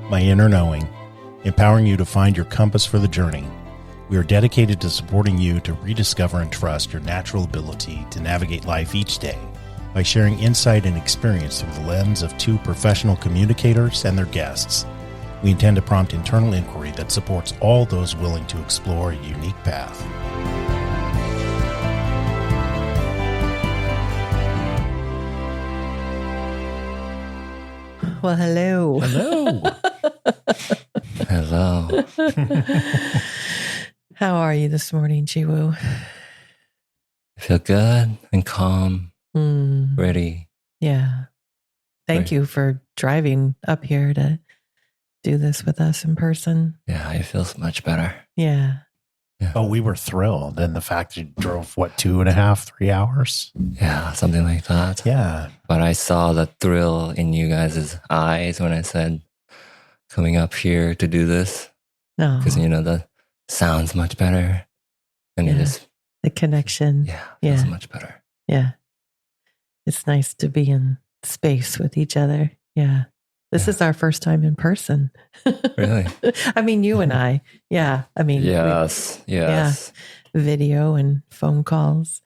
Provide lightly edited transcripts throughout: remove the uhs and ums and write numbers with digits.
My Inner Knowing, empowering you to find your compass for the journey. We are dedicated to supporting you to rediscover and trust your natural ability to navigate life each day by sharing insight and experience through the lens of two professional communicators and their guests. We intend to prompt internal inquiry that supports all those willing to explore a unique path. Well, hello. Hello. Hello. How are you this morning, Chiwoo? I feel good and calm, ready. Yeah. Thank you for driving up here to do this with us in person. Yeah, it feels much better. Yeah. Oh, we were thrilled. And the fact that you drove, 2.5, 3 hours? Yeah, something like that. Yeah. But I saw the thrill in you guys' eyes when I said coming up here to do this. No. Because, the sound's much better. And it just, the connection. feels much better. Yeah. It's nice to be in space with each other. Yeah. This is our first time in person. Really? I mean, you and I. Yeah. I mean, Yes. Yeah. Video and phone calls.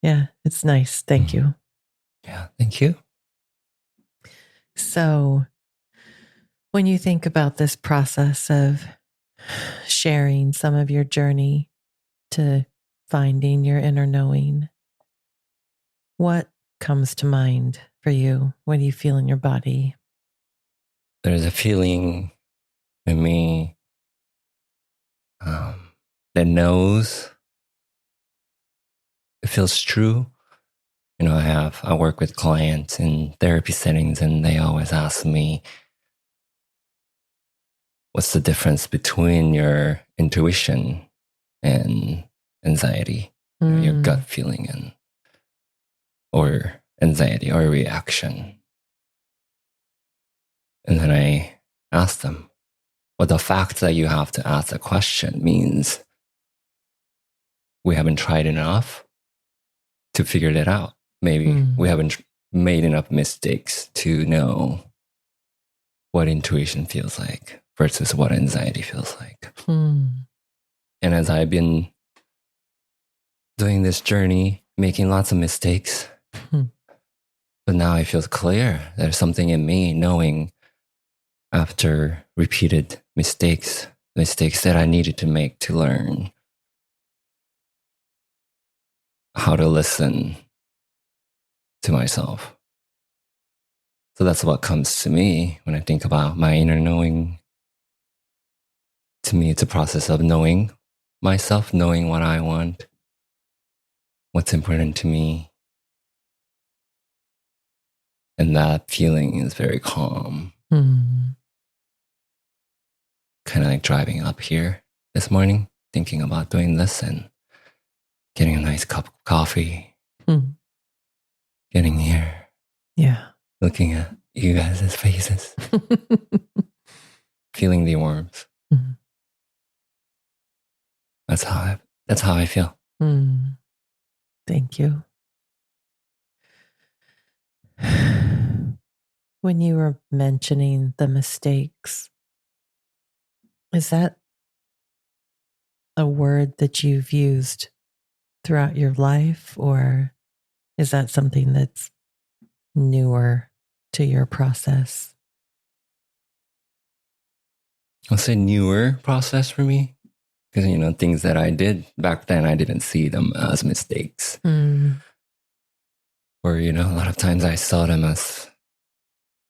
Yeah. It's nice. Thank you. Yeah. Thank you. So, when you think about this process of sharing some of your journey to finding your inner knowing, what comes to mind for you? What do you feel in your body? There's a feeling in me that knows it feels true. I work with clients in therapy settings, and they always ask me, what's the difference between your intuition and anxiety, your gut feeling or anxiety or reaction? And then I asked them, well, the fact that you have to ask a question means we haven't tried enough to figure that out. Maybe we haven't made enough mistakes to know what intuition feels like versus what anxiety feels like. And as I've been doing this journey, making lots of mistakes, but now it feels clear there's something in me knowing after repeated mistakes that I needed to make to learn how to listen to myself. So that's what comes to me when I think about my inner knowing. To me, it's a process of knowing myself, knowing what I want, what's important to me. And that feeling is very calm. Kind of like driving up here this morning, thinking about doing this and getting a nice cup of coffee, getting here, looking at you guys' faces, feeling the warmth. That's how I feel. Thank you. When you were mentioning the mistakes, is that a word that you've used throughout your life, or is that something that's newer to your process? I'll say newer process for me because, things that I did back then, I didn't see them as mistakes. Or, a lot of times I saw them as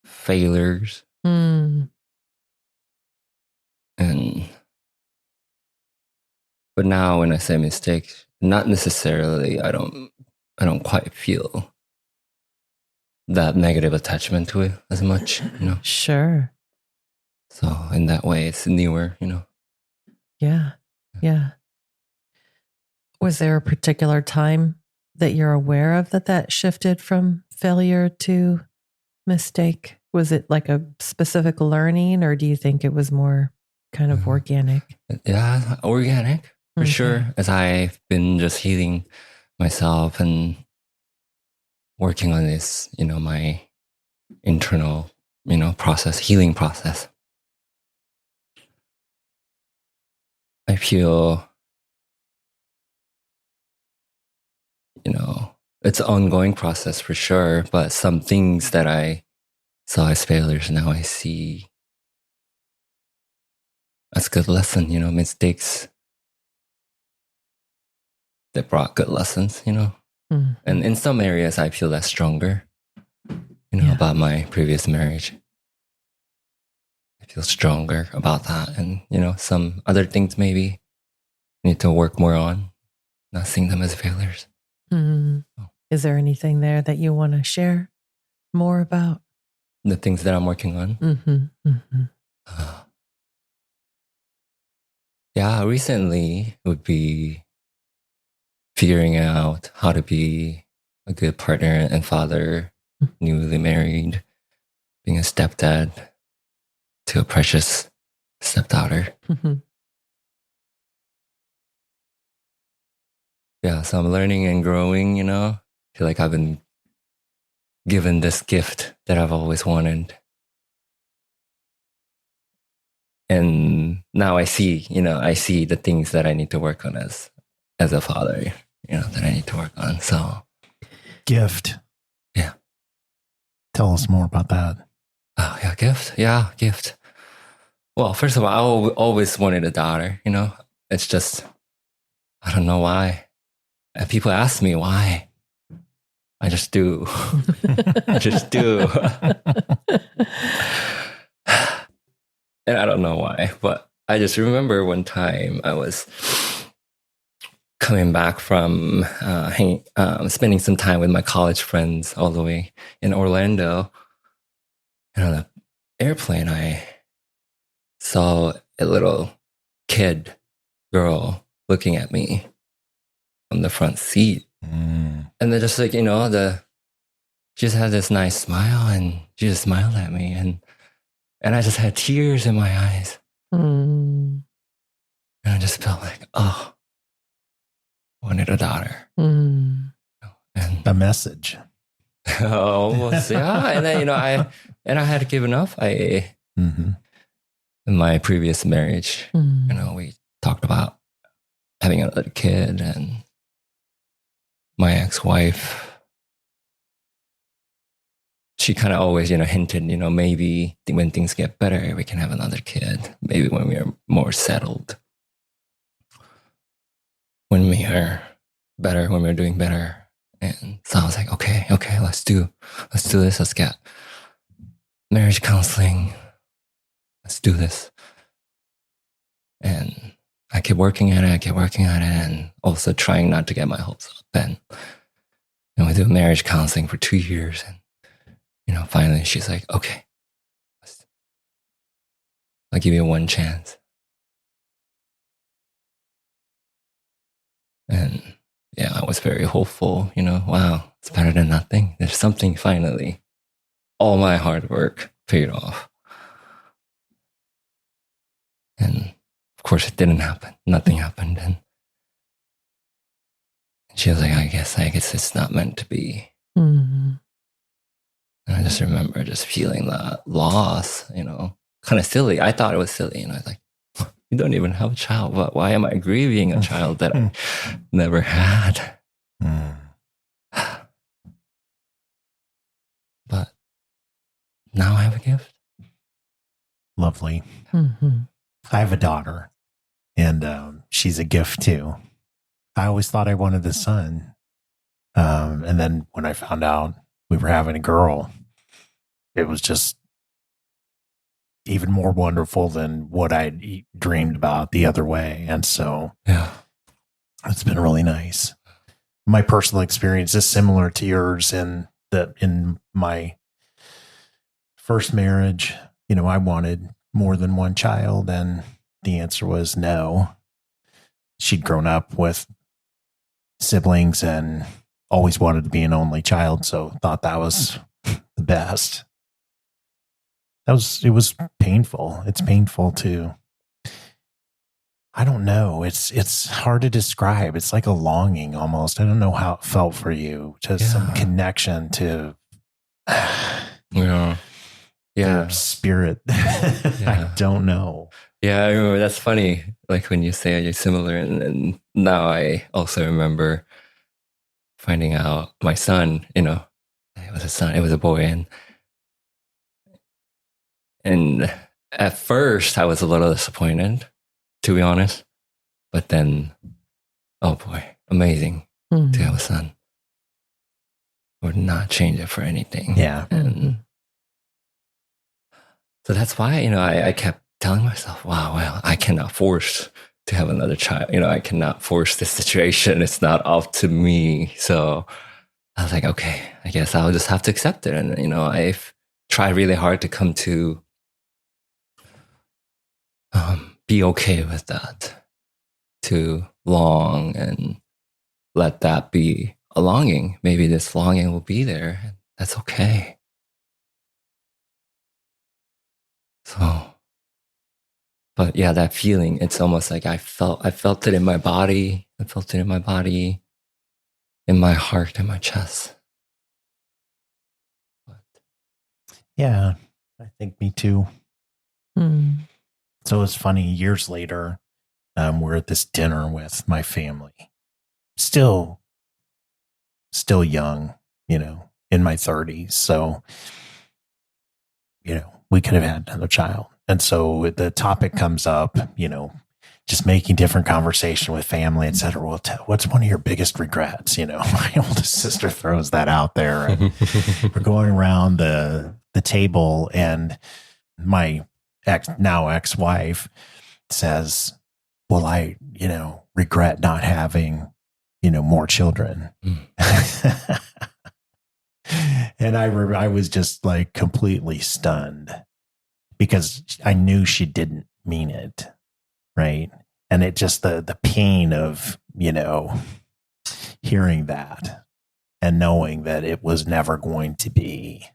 failures. But now when I say mistakes, not necessarily, I don't quite feel that negative attachment to it as much, Sure. So in that way, it's newer, Yeah. Was there a particular time that you're aware of that shifted from failure to mistake? Was it like a specific learning, or do you think it was more kind of organic? Yeah, organic for sure. As I've been just healing myself and working on this, my internal, process, healing process. I feel, it's an ongoing process for sure, but some things that I saw as failures, now I see as good lesson, mistakes that brought good lessons, Mm-hmm. And in some areas, I feel less stronger, about my previous marriage. I feel stronger about that. And, some other things maybe need to work more on, not seeing them as failures. Mm-hmm. Is there anything there that you want to share more about? The things that I'm working on? Mm-hmm. Mm-hmm. Yeah, recently would be figuring out how to be a good partner and father, newly married, being a stepdad to a precious stepdaughter. Mm-hmm. Yeah, so I'm learning and growing, I feel like I've been given this gift that I've always wanted. And now I see the things that I need to work on as a father, that I need to work on. So Gift. Yeah. Tell us more about that. Oh, yeah, gift. Yeah, gift. Well, first of all, I always wanted a daughter, It's just, I don't know why. And people ask me why. I just do. I just do. And I don't know why, but I just remember one time I was coming back from spending some time with my college friends all the way in Orlando. And on the airplane, I saw a little girl looking at me from the front seat. Mm. And they're just like, she just had this nice smile and she just smiled at me. And I just had tears in my eyes. Mm. And I just felt like, I wanted a daughter. Mm. And A message. almost, yeah. And then, I had given up. Mm-hmm. In my previous marriage, we talked about having another kid, and my ex-wife, she kind of always, hinted, maybe when things get better, we can have another kid. Maybe when we are more settled, when we are better, when we're doing better. And so I was like, okay, let's do this. Let's get marriage counseling. Let's do this. And I kept working at it, and also trying not to get my hopes up. And we did marriage counseling for 2 years. And, finally she's like, okay, I'll give you one chance. And yeah, I was very hopeful, wow, it's better than nothing. There's something finally. All my hard work paid off. And of course it didn't happen. Nothing happened. And she was like, I guess it's not meant to be. Mm-hmm. And I just remember just feeling that loss, kind of silly. I thought it was silly. I was like, you don't even have a child. But why am I grieving a child that I never had? But now I have a gift. Lovely. Mm-hmm. I have a daughter, and she's a gift too. I always thought I wanted a son. And then when I found out we were having a girl, it was just even more wonderful than what I'd dreamed about the other way. And so yeah, it's been really nice. My personal experience is similar to yours in that in my first marriage, I wanted more than one child, and the answer was no. She'd grown up with siblings and always wanted to be an only child, so thought that was the best. It was painful. It's painful to, I don't know. It's hard to describe. It's like a longing almost. I don't know how it felt for you. Just some connection to yeah. spirit. I don't know. Yeah, I remember. That's funny. Like when you say you're similar, and now I also remember finding out my son. It was a son. It was a boy, and at first I was a little disappointed, to be honest. But then, oh boy, amazing to have a son. Would not change it for anything. Yeah. And so that's why, I kept telling myself, wow, well, I cannot force to have another child. I cannot force this situation. It's not up to me. So I was like, okay, I guess I'll just have to accept it. And, I've tried really hard to come to be okay with that, to long and let that be a longing. Maybe this longing will be there. That's okay. So, but yeah, that feeling, it's almost like I felt it in my body. I felt it in my body, in my heart, in my chest. But, Yeah, I think me too. Mm. So it's funny, years later, we're at this dinner with my family. Still young, in my 30s. So, we could have had another child. And so the topic comes up, just making different conversation with family, et cetera. Well, what's one of your biggest regrets? My oldest sister throws that out there. And we're going around the table, and my ex-wife says, well, I, regret not having, more children. And I was just like completely stunned because I knew she didn't mean it. Right. And it just the pain of, hearing that and knowing that it was never going to be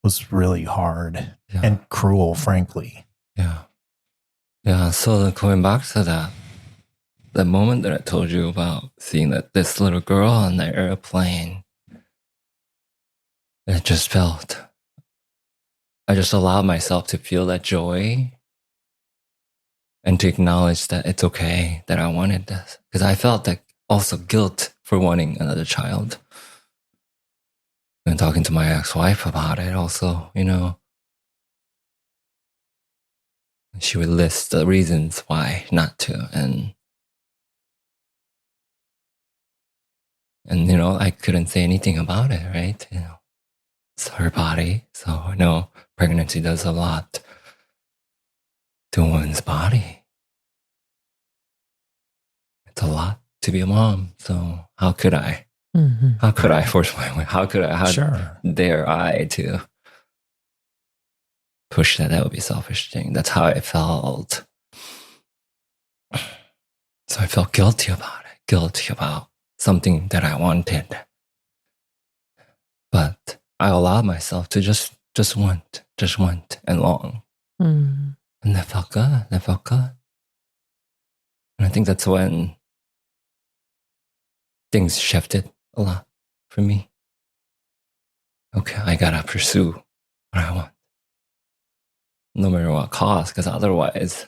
was really hard and cruel, frankly. Yeah. Yeah. So going back to that, the moment that I told you about seeing this little girl on the airplane, I just allowed myself to feel that joy and to acknowledge that it's okay that I wanted this. Because I felt that also guilt for wanting another child. And talking to my ex-wife about it also, she would list the reasons why not to. And I couldn't say anything about it, right? It's her body. So I know pregnancy does a lot to a woman's body. It's a lot to be a mom. So how could I? Mm-hmm. How could I force my way? How dare I to push that? That would be a selfish thing. That's how I felt. So I felt guilty about something that I wanted. But I allowed myself to just want and long. Mm. And that felt good. And I think that's when things shifted a lot for me. Okay, I gotta pursue what I want. No matter what cost, because otherwise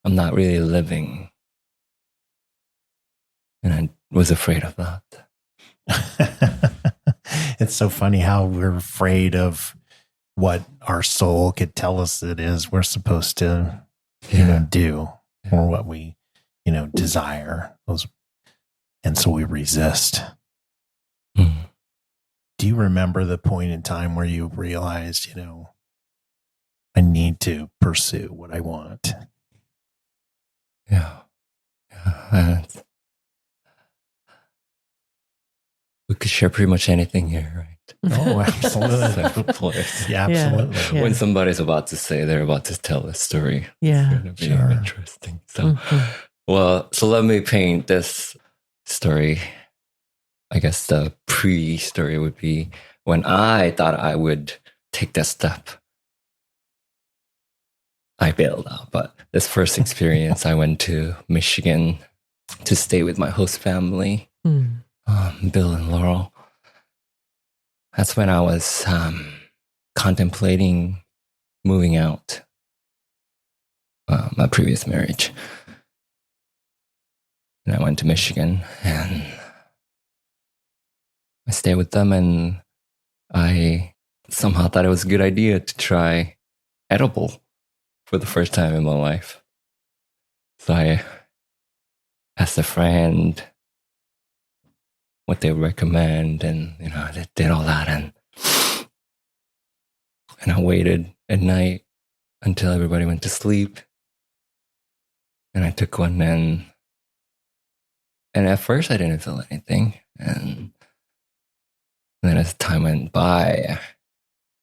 I'm not really living. And I was afraid of that. It's so funny how we're afraid of what our soul could tell us it is we're supposed to, do, or what we, desire. And so we resist. Mm. Do you remember the point in time where you realized, I need to pursue what I want? Yeah. We could share pretty much anything here, right? Oh, absolutely. Yeah, absolutely. Yeah. When somebody's about to say they're about to tell a story. Yeah. It's going to be interesting. So, so let me paint this story. I guess the pre-story would be when I thought I would take that step. I bailed out, but this first experience, I went to Michigan to stay with my host family. Bill and Laurel. That's when I was contemplating moving out my previous marriage. And I went to Michigan and I stayed with them, and I somehow thought it was a good idea to try edible for the first time in my life. So I asked a friend what they would recommend, and I did all that, and I waited at night until everybody went to sleep, and I took one, and at first I didn't feel anything, and then as time went by,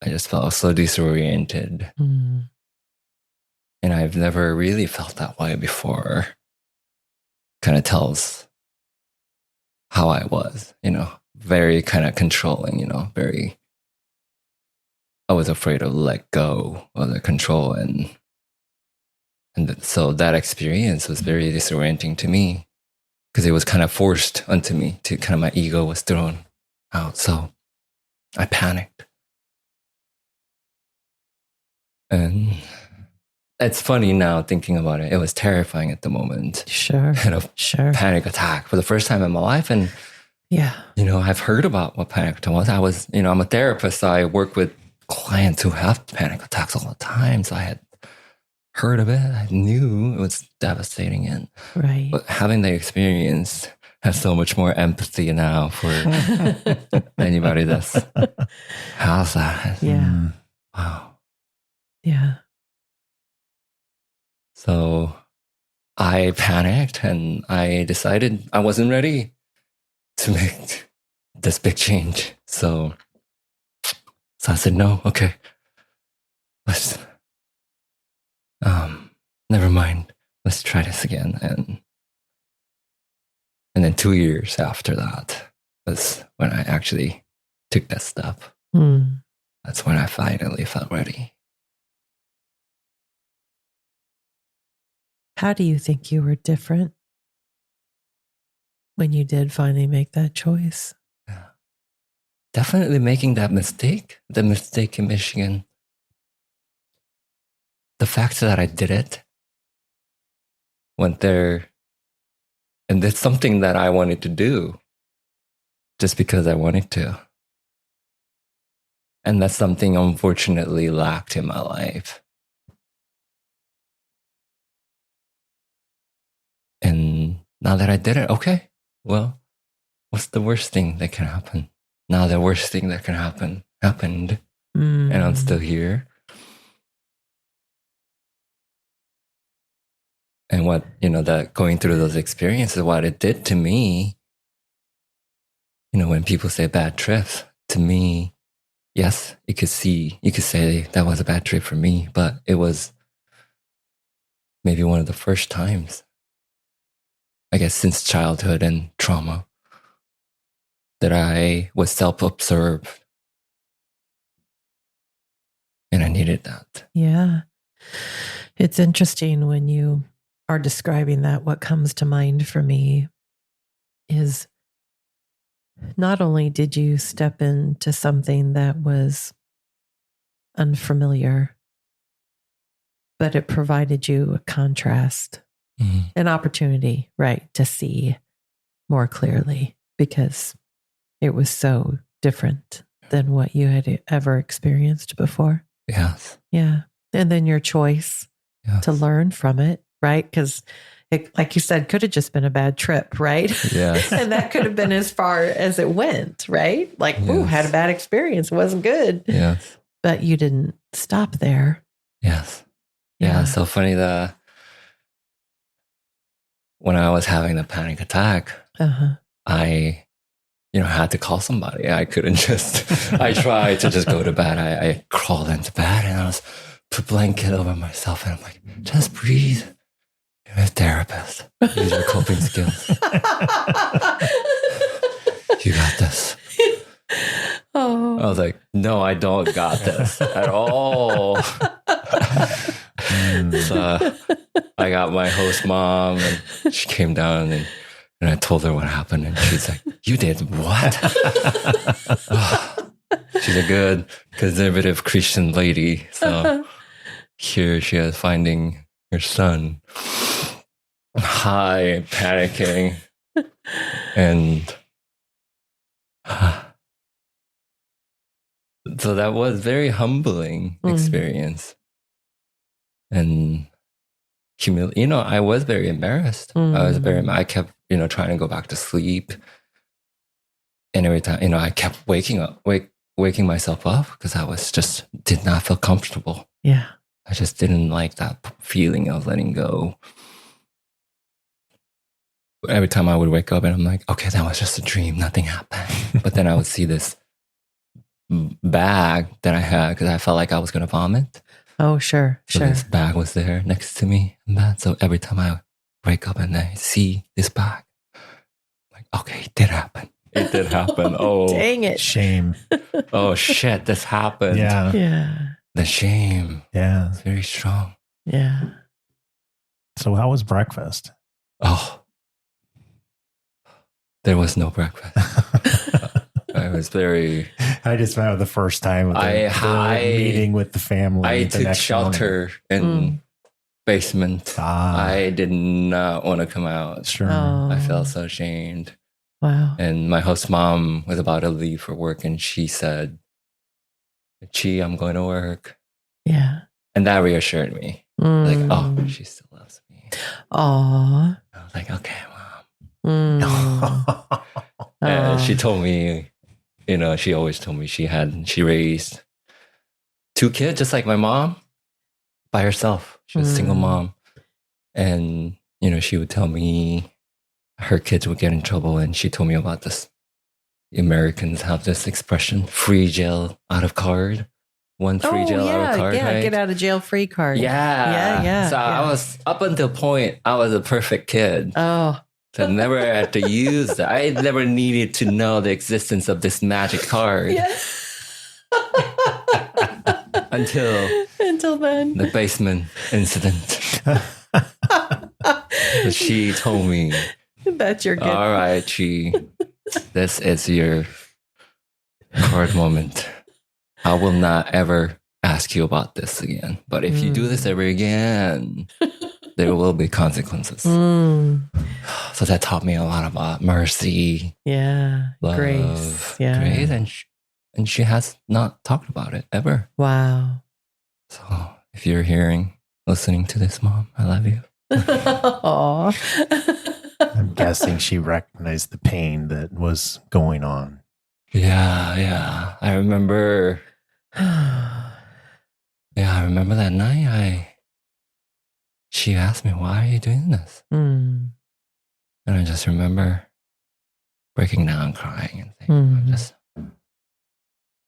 I just felt so disoriented. Mm. And I've never really felt that way before. Kind of tells how I was, very kind of controlling, I was afraid to let go of the control. So that experience was very disorienting to me because it was kind of forced onto me to kind of, my ego was thrown out. So I panicked. And it's funny now thinking about it. It was terrifying at the moment. Sure. Sure. Panic attack for the first time in my life. And, yeah, I've heard about what panic attack was. I'm a therapist, so I work with clients who have panic attacks all the time. So I had heard of it. I knew it was devastating. And right. But having the experience has so much more empathy now for anybody that's has that. Yeah. Wow. Yeah. So I panicked and I decided I wasn't ready to make this big change. So I said, no, okay, let's, never mind. Let's try this again. And then 2 years after that was when I actually took that step. Mm. That's when I finally felt ready. How do you think you were different when you did finally make that choice? Yeah. Definitely making the mistake in Michigan. The fact that I did it, went there, and it's something that I wanted to do just because I wanted to. And that's something unfortunately lacked in my life. And now that I did it, okay, well, what's the worst thing that can happen? Now the worst thing that can happen happened, and I'm still here. And what, that going through those experiences, what it did to me, when people say bad trips, to me, yes, you could say that was a bad trip for me, but it was maybe one of the first times, I guess, since childhood and trauma, that I was self-observed. And I needed that. Yeah. It's interesting when you are describing that. What comes to mind for me is not only did you step into something that was unfamiliar, but it provided you a contrast, an opportunity, right, to see more clearly because it was so different than what you had ever experienced before. Yes. Yeah. And then your choice to learn from it, right? Because it, like you said, could have just been a bad trip, right? Yes. And that could have been as far as it went, right? Like, ooh, had a bad experience. It wasn't good. Yes. But you didn't stop there. Yes. Yeah. So funny that when I was having the panic attack, I had to call somebody. I couldn't just, I tried to just go to bed. I crawled into bed and I was put a blanket over myself and I'm like, just breathe. You're a therapist. Use your coping skills. You got this. Oh. I was like, no, I don't got this at all. So I got my host mom and she came down and I told her what happened and she's like, you did what? She's a good conservative Christian lady. So here she is finding your son, high, panicking, and so that was very humbling experience. And I was very embarrassed. I kept, trying to go back to sleep. And every time, I kept waking myself up because I did not feel comfortable. Yeah. I just didn't like that feeling of letting go. Every time I would wake up and I'm like, okay, that was just a dream. Nothing happened. But then I would see this bag that I had because I felt like I was going to vomit. Oh, sure. So this bag was there next to me. So every time I wake up and I see this bag, I'm like, okay, it did happen. It did happen. Oh, dang it. Shame. Oh, shit, this happened. Yeah. Yeah. The shame. Yeah. It's very strong. Yeah. So how was breakfast? Oh, there was no breakfast. I was I just found the first time with the meeting with the family. I took shelter in basement. I did not want to come out. Sure. Oh. I felt so ashamed. Wow. And my host mom was about to leave for work and she said, Chi, I'm going to work. Yeah. And that reassured me. Like, oh, she still loves me. Aw. I was like, okay, mom. And she told me, she always told me she raised 2 kids, just like my mom, by herself. She was a single mom. And, she would tell me her kids would get in trouble. And she told me about this. The Americans have this expression, free jail out of card. One free jail out of card. Yeah, right? Get out of jail free card. Yeah. So yeah. I was, up until a point, I was a perfect kid. Oh. So I never had to use that. I never needed to know the existence of this magic card. Yeah. Until then. The basement incident. So she told me, that's your good. All right, Chi, this is your card moment. I will not ever ask you about this again. But if you do this ever again, there will be consequences. So that taught me a lot about mercy. Yeah. Love, grace. Yeah. Grace. And she has not talked about it ever. Wow. So if you're listening to this, Mom, I love you. Aww. I'm guessing she recognized the pain that was going on. Yeah. I remember. I remember that night. She asked me, "Why are you doing this?" And I just remember breaking down, crying, and thinking, "This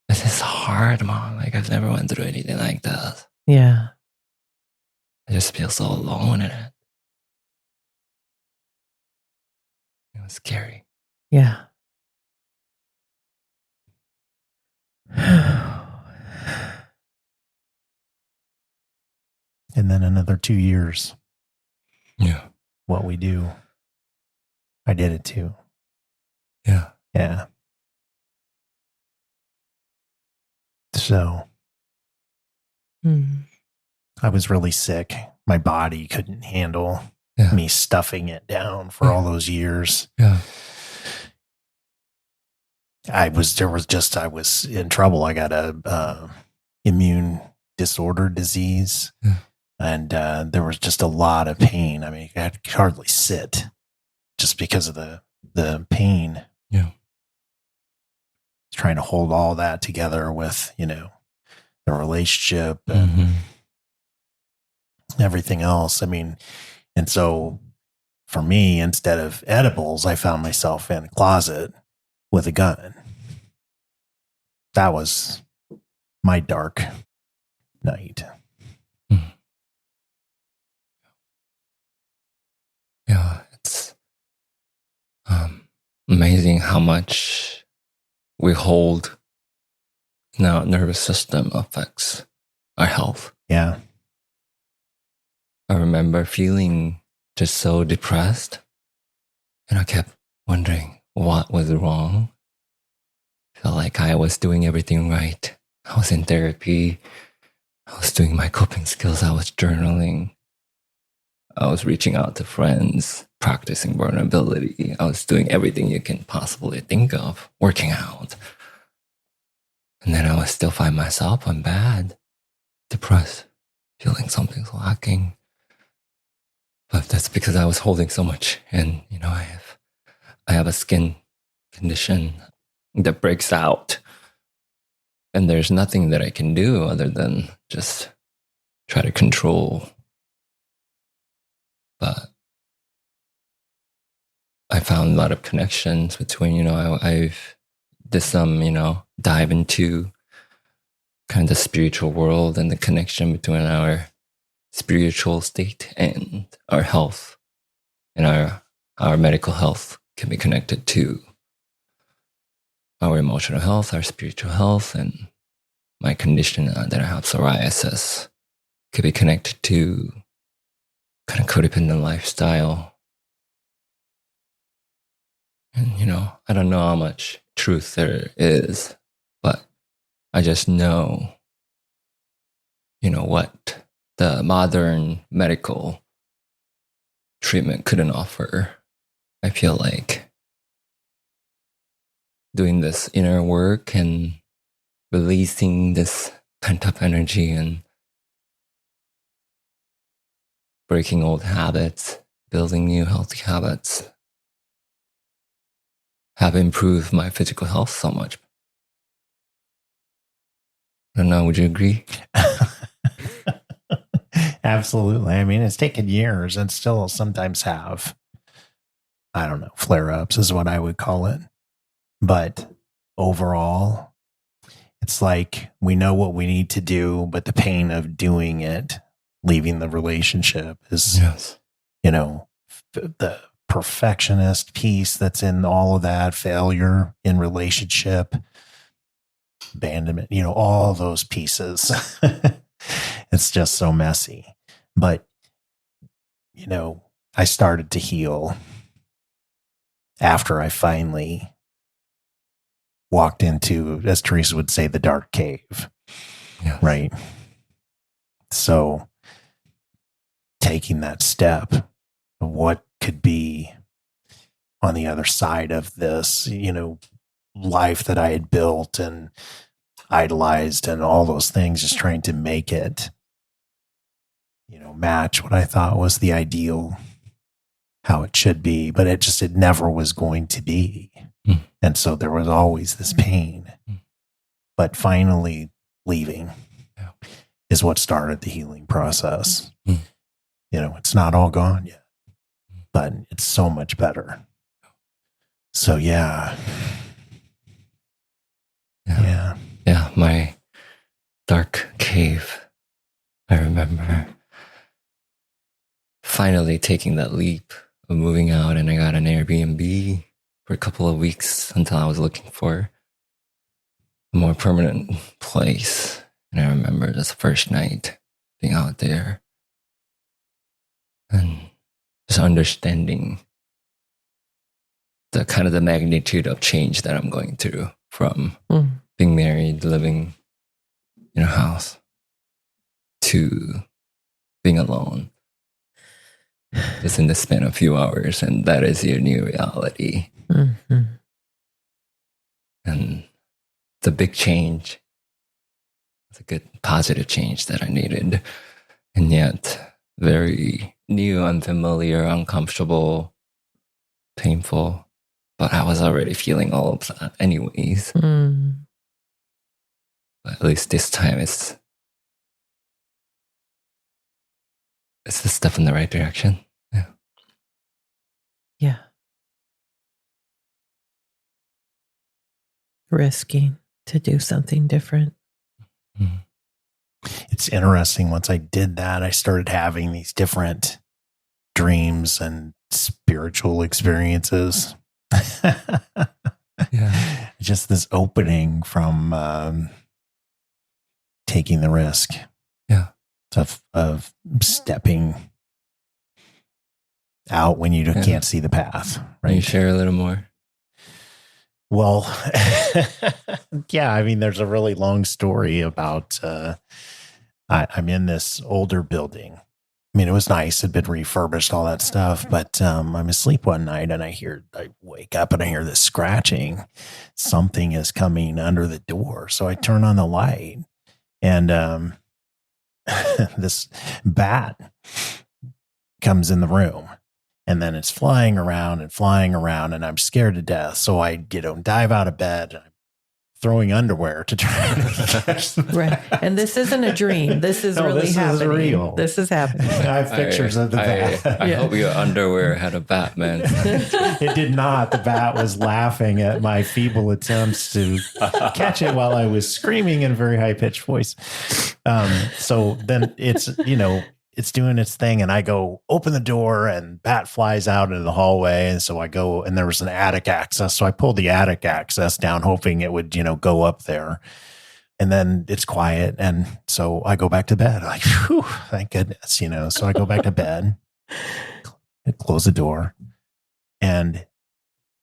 is hard, Mom. Like I've never went through anything like this." Yeah. I just feel so alone in it. It was scary. Yeah. And then another 2 years. Yeah. What we do. I did it too. Yeah. Yeah. So I was really sick. My body couldn't handle me stuffing it down for all those years. Yeah. I was in trouble. I got a immune disorder disease. Yeah. And there was just a lot of pain. I mean, I could hardly sit just because of the pain. Yeah. Trying to hold all that together with, the relationship and everything else. I mean, and so for me, instead of edibles, I found myself in a closet with a gun. That was my dark night. Yeah, it's amazing how much we hold in our nervous system affects our health. Yeah. I remember feeling just so depressed, and I kept wondering what was wrong. Felt like I was doing everything right. I was in therapy. I was doing my coping skills. I was journaling. I was reaching out to friends, practicing vulnerability. I was doing everything you can possibly think of, working out. And then I would still find myself, I'm bad, depressed, feeling something's lacking. But that's because I was holding so much. And, I have a skin condition that breaks out. And there's nothing that I can do other than just try to control. But I found a lot of connections between, I've did some, dive into kind of the spiritual world and the connection between our spiritual state and our health. And our medical health can be connected to our emotional health, our spiritual health, and my condition that I have, psoriasis, could be connected to kind of codependent lifestyle. And, I don't know how much truth there is, but I just know, what the modern medical treatment couldn't offer. I feel like doing this inner work and releasing this pent-up energy and breaking old habits, building new healthy habits, have improved my physical health so much. I don't know, would you agree? Absolutely. I mean, it's taken years and still sometimes have, I don't know, flare-ups is what I would call it. But overall, it's like we know what we need to do, but the pain of doing it, leaving the relationship is, Yes. The perfectionist piece that's in all of that, failure in relationship, abandonment, all those pieces. It's just so messy. But, I started to heal after I finally walked into, as Theresa would say, the dark cave. Yes. Right. So taking that step of what could be on the other side of this, life that I had built and idolized and all those things, just trying to make it, match what I thought was the ideal, how it should be, but it never was going to be. Mm. And so there was always this pain, but finally leaving is what started the healing process. Mm. It's not all gone yet, but it's so much better. So yeah, my dark cave. I remember finally taking that leap of moving out, and I got an Airbnb for a couple of weeks until I was looking for a more permanent place. And I remember this first night being out there and just understanding the kind of the magnitude of change that I'm going through from being married, living in a house, to being alone. Just in the span of a few hours, and that is your new reality. Mm-hmm. And it's a big change. It's a good positive change that I needed. And yet very new, unfamiliar, uncomfortable, painful. But I was already feeling all of that anyways. But at least this time it's a step in the right direction. Yeah. Risking to do something different. It's interesting. Once I did that, I started having these different dreams and spiritual experiences. Yeah. Just this opening from taking the risk. Yeah. Of stepping out when you can't see the path. Right. Can you share a little more? Well, yeah, I mean, there's a really long story about I'm in this older building I mean, it was nice. It'd been refurbished, all that stuff. But I'm asleep one night and I wake up and I hear this scratching. Something is coming under the door. So I turn on the light and this bat comes in the room. And then it's flying around. And I'm scared to death. So I, dive out of bed and I'm throwing underwear to try to catch them. Right. And this isn't a dream. This is really this happening. Is real. This is happening. I have pictures of the bat. I hope your underwear had a bat, man. It did not. The bat was laughing at my feeble attempts to catch it while I was screaming in a very high-pitched voice. So then it's doing its thing, and I go open the door, and bat flies out into the hallway. And so I go, and there was an attic access. So I pulled the attic access down, hoping it would, go up there. And then it's quiet. And so I go back to bed. Like, whew, thank goodness, So I go back to bed, close the door, and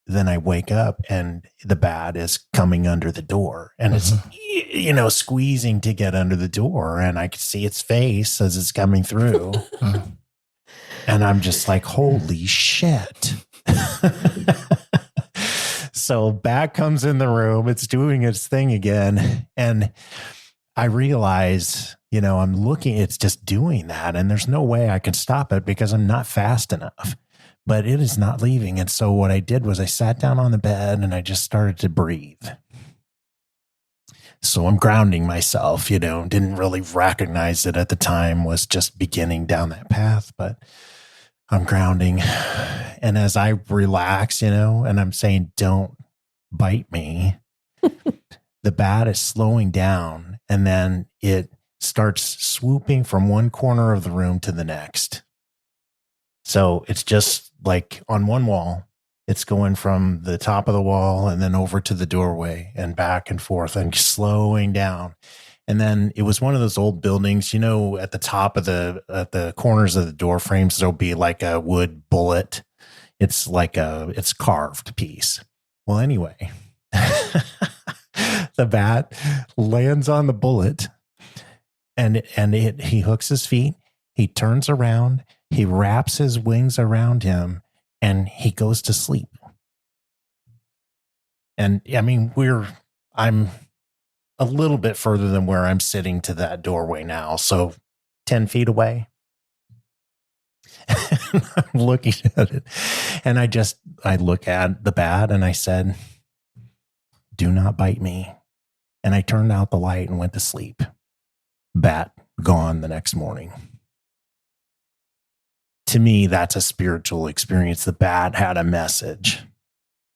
then I wake up and the bat is coming under the door, and it's, squeezing to get under the door, and I can see its face as it's coming through. And I'm just like, holy shit. So bat comes in the room, it's doing its thing again. And I realize, I'm looking, it's just doing that. And there's no way I can stop it because I'm not fast enough. But it is not leaving. And so what I did was I sat down on the bed and I just started to breathe. So I'm grounding myself, didn't really recognize it at the time, was just beginning down that path, but I'm grounding. And as I relax, and I'm saying, don't bite me, the bat is slowing down, and then it starts swooping from one corner of the room to the next. So it's just like on one wall, it's going from the top of the wall and then over to the doorway and back and forth and slowing down. And then it was one of those old buildings, at the top of at the corners of the door frames, there'll be like a wood bullet. It's like it's carved piece. Well, anyway, the bat lands on the bullet and he hooks his feet. He turns around. He wraps his wings around him and he goes to sleep. And I mean, I'm a little bit further than where I'm sitting to that doorway now. So 10 feet away. I'm looking at it. And I look at the bat and I said, do not bite me. And I turned out the light and went to sleep. Bat gone the next morning. To me, that's a spiritual experience. The bat had a message,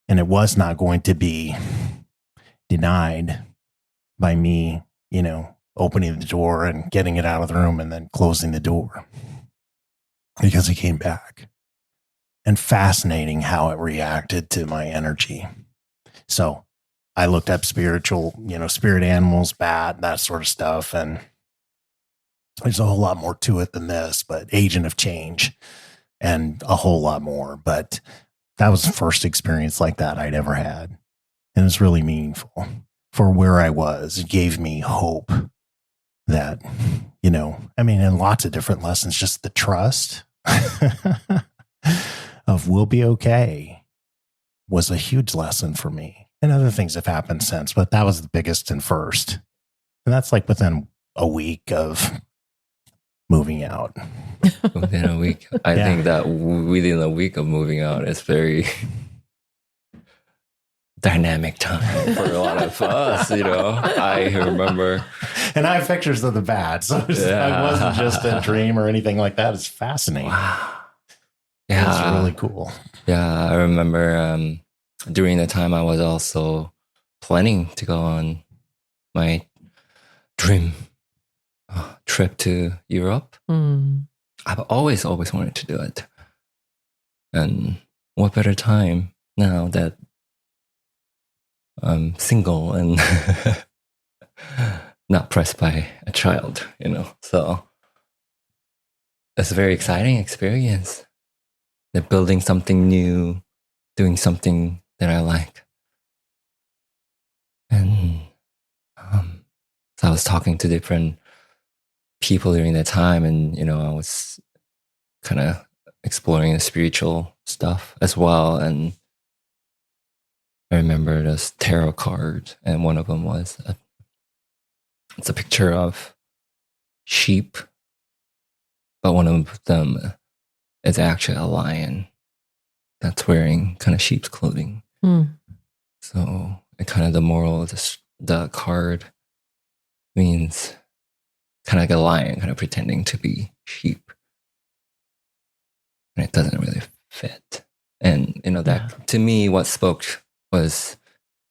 and it was not going to be denied by me, opening the door and getting it out of the room and then closing the door, because he came back. And fascinating how it reacted to my energy. So I looked up spiritual, spirit animals, bat, that sort of stuff, and there's a whole lot more to it than this, but agent of change and a whole lot more. But that was the first experience like that I'd ever had. And it's really meaningful for where I was. It gave me hope that, and lots of different lessons, just the trust of we'll be okay was a huge lesson for me. And other things have happened since, but that was the biggest and first. And that's like within a week of moving out. Within a week. I think that within a week of moving out is very dynamic time for a lot of us, I remember. And I have pictures of the bat, so it wasn't just a dream or anything like that. It's fascinating. Wow. Yeah. It's really cool. Yeah, I remember during the time I was also planning to go on my dream trip to Europe. I've always wanted to do it. And what better time now that I'm single and not pressed by a child, So it's a very exciting experience. They're building something new, doing something that I like. And so I was talking to different people during that time, and I was kind of exploring the spiritual stuff as well. And I remember this tarot card, and one of them was it's a picture of sheep, but one of them is actually a lion that's wearing kind of sheep's clothing. So it kind of the moral of the card means kind of like a lion kind of pretending to be sheep. And it doesn't really fit. And, that to me, what spoke was,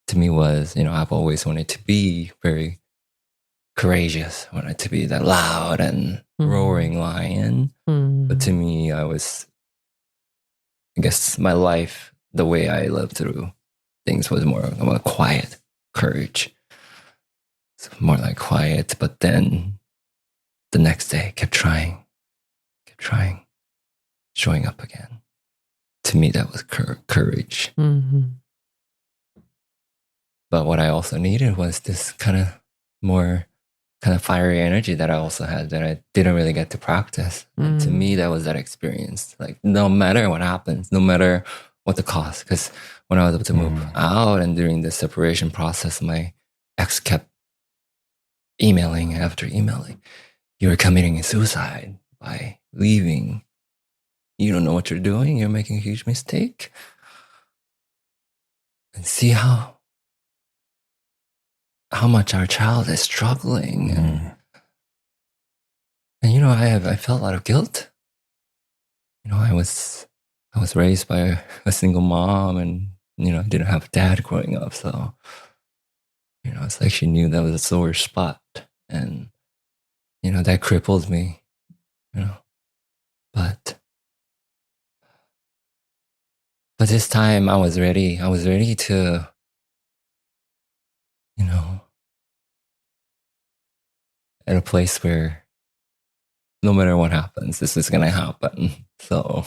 I've always wanted to be very courageous. I wanted to be that loud and roaring lion. But to me, I guess my life, the way I lived through things was more of a quiet courage. It's more like quiet, but then the next day kept trying, showing up again. To me, that was courage. But what I also needed was this kind of more kind of fiery energy that I also had that I didn't really get to practice. And to me, that was that experience. Like, no matter what happens, no matter what the cost, because when I was able to move out and during the separation process, my ex kept emailing after emailing. You're committing suicide by leaving. You don't know what you're doing. You're making a huge mistake. And see how much our child is struggling. And I felt a lot of guilt. I was raised by a single mom, and I didn't have a dad growing up, so it's like she knew that was a sore spot, and that crippled me. But this time I was ready. I was ready to, at a place where no matter what happens, this is going to happen. So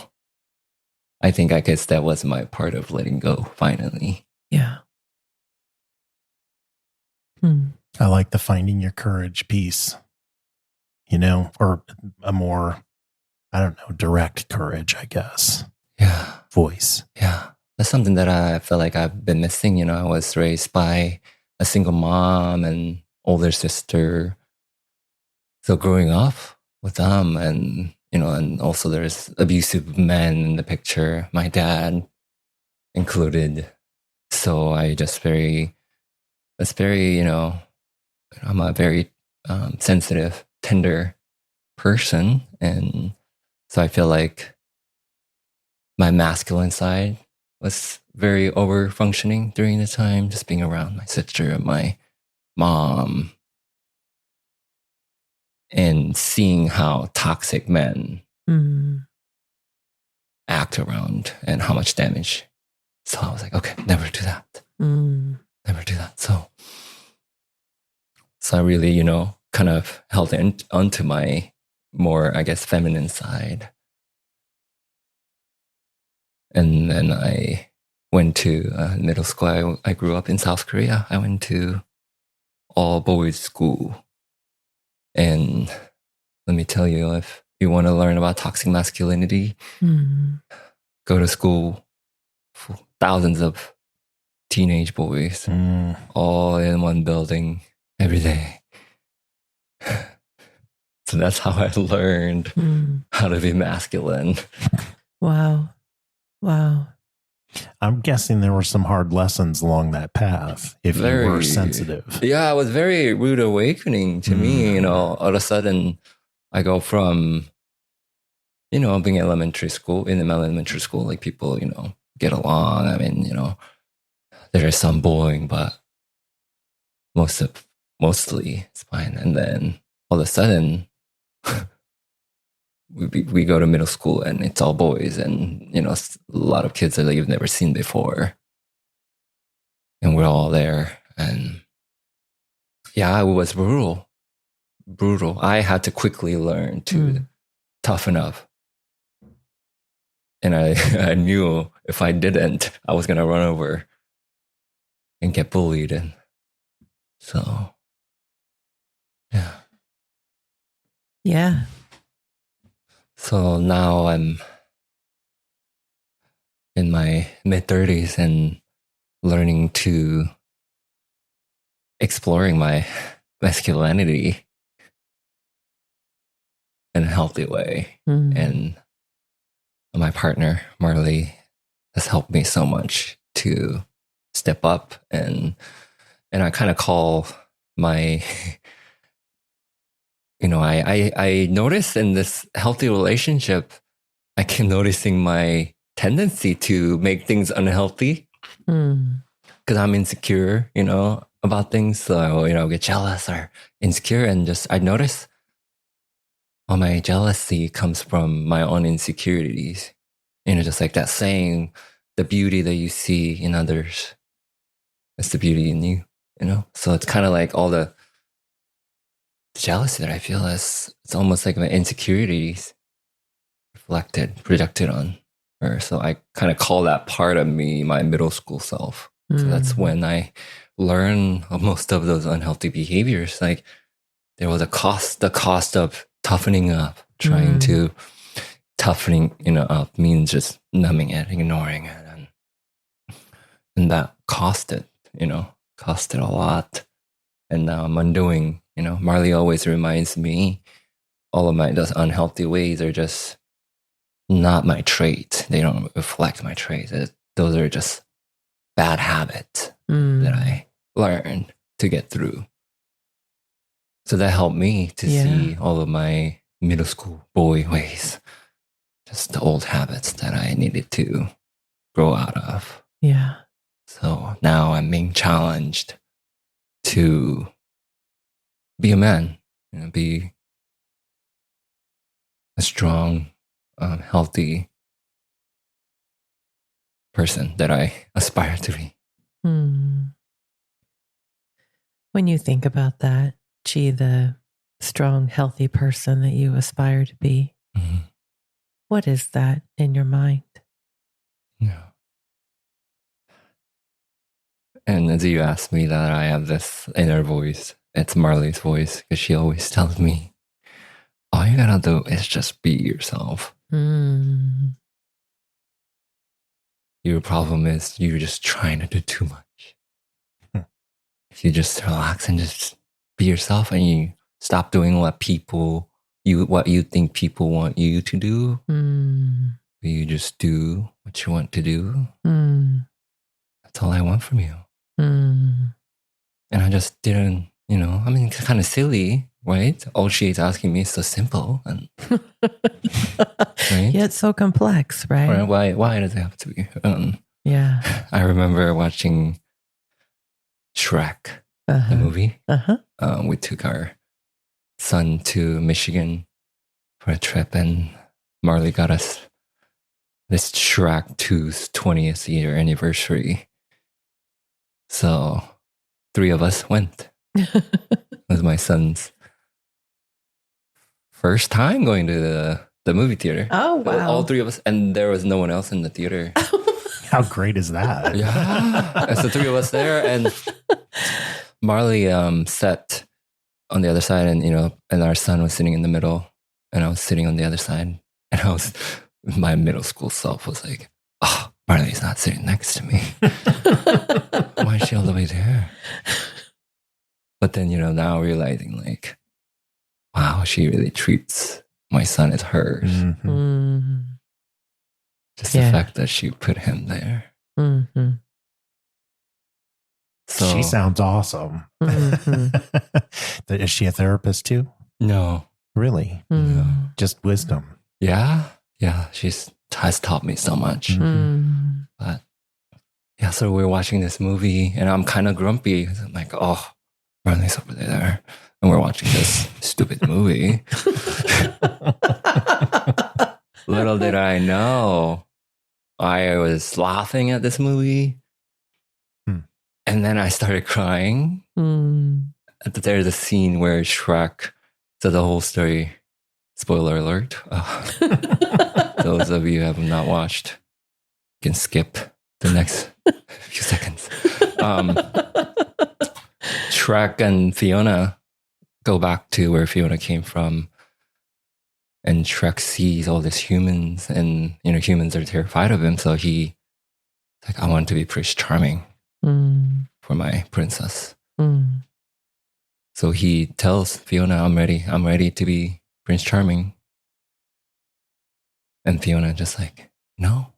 I guess that was my part of letting go finally. Yeah. I like the finding your courage piece, or a more, I don't know, direct courage, I guess. Yeah. Voice. Yeah. That's something that I feel like I've been missing. I was raised by a single mom and older sister. So growing up with them, and, and also there's abusive men in the picture, my dad included. So I'm a very sensitive, tender person. And so I feel like my masculine side was very over functioning during the time, just being around my sister and my mom and seeing how toxic men act around and how much damage. So I was like, okay, never do that. Never do that. So I really, kind of held onto my more, I guess, feminine side. And then I went to middle school. I grew up in South Korea. I went to all boys school. And let me tell you, if you want to learn about toxic masculinity, go to school. Thousands of teenage boys, all in one building every day. So that's how I learned how to be masculine. Wow. I'm guessing there were some hard lessons along that path if you were sensitive. Yeah, it was very rude awakening to me. All of a sudden I go from, being in elementary school, like people, get along. I mean, there is some bullying, but mostly it's fine. And then all of a sudden we go to middle school and it's all boys, and a lot of kids that you've never seen before, and we're all there. And yeah, it was brutal. I had to quickly learn to toughen up, and I knew if I didn't, I was gonna run over and get bullied. And so So now I'm in my mid-30s and learning to exploring my masculinity in a healthy way. And my partner, Marley, has helped me so much to step up. And I kind of call my, I noticed in this healthy relationship, I keep noticing my tendency to make things unhealthy because I'm insecure, about things. So, get jealous or insecure. And just, I notice all my jealousy comes from my own insecurities. Just like that saying, the beauty that you see in others is the beauty in you, So it's kind of like all the jealousy that I feel is, it's almost like my insecurities projected on her. So I kind of call that part of me my middle school self. So that's when I learned most of those unhealthy behaviors. Like there was the cost of toughening up, trying to toughening, up means just numbing it, ignoring it. And that costed a lot. And now I'm undoing, Marley always reminds me all of those unhealthy ways are just not my trait. They don't reflect my traits. Those are just bad habits that I learned to get through. So that helped me to see all of my middle school boy ways, just the old habits that I needed to grow out of. Yeah. So now I'm being challenged to be a man, be a strong, healthy person that I aspire to be. When you think about that, Chi, the strong, healthy person that you aspire to be, what is that in your mind? Yeah. And as you asked me that, I have this inner voice. It's Marley's voice because she always tells me, all you gotta do is just be yourself. Your problem is you're just trying to do too much. If you just relax and just be yourself and you stop doing what you think people want you to do, but you just do what you want to do. That's all I want from you. And I just didn't, it's kind of silly, right? All she's asking me is so simple. And, right? Yeah, it's so complex, right? Why does it have to be? Yeah. I remember watching Shrek, the movie. We took our son to Michigan for a trip, and Marley got us this Shrek 2's 20th year anniversary. So 3 of us went. It was my son's first time going to the movie theater. Oh, wow. All 3 of us, and there was no one else in the theater. How great is that? Yeah. It's the 3 of us there, and Marley sat on the other side, and our son was sitting in the middle, and I was sitting on the other side, and my middle school self was like, oh, Marley's not sitting next to me. Why is she all the way there? But then, now realizing like, wow, she really treats my son as hers. Just the fact that she put him there. So, she sounds awesome. Is she a therapist too? No. Really? No. Just wisdom. Yeah. Yeah. She has taught me so much. But yeah, so we're watching this movie and I'm kind of grumpy. I'm like, oh, Marley's over there. And we're watching this stupid movie. Little did I know, I was laughing at this movie. And then I started crying. There's a scene where Shrek, so the whole story, spoiler alert. Those of you who have not watched, you can skip the next few seconds. Shrek and Fiona go back to where Fiona came from. And Shrek sees all these humans, and humans are terrified of him. So he like, I want to be Prince Charming for my princess. So he tells Fiona, I'm ready to be Prince Charming. And Fiona just like, no,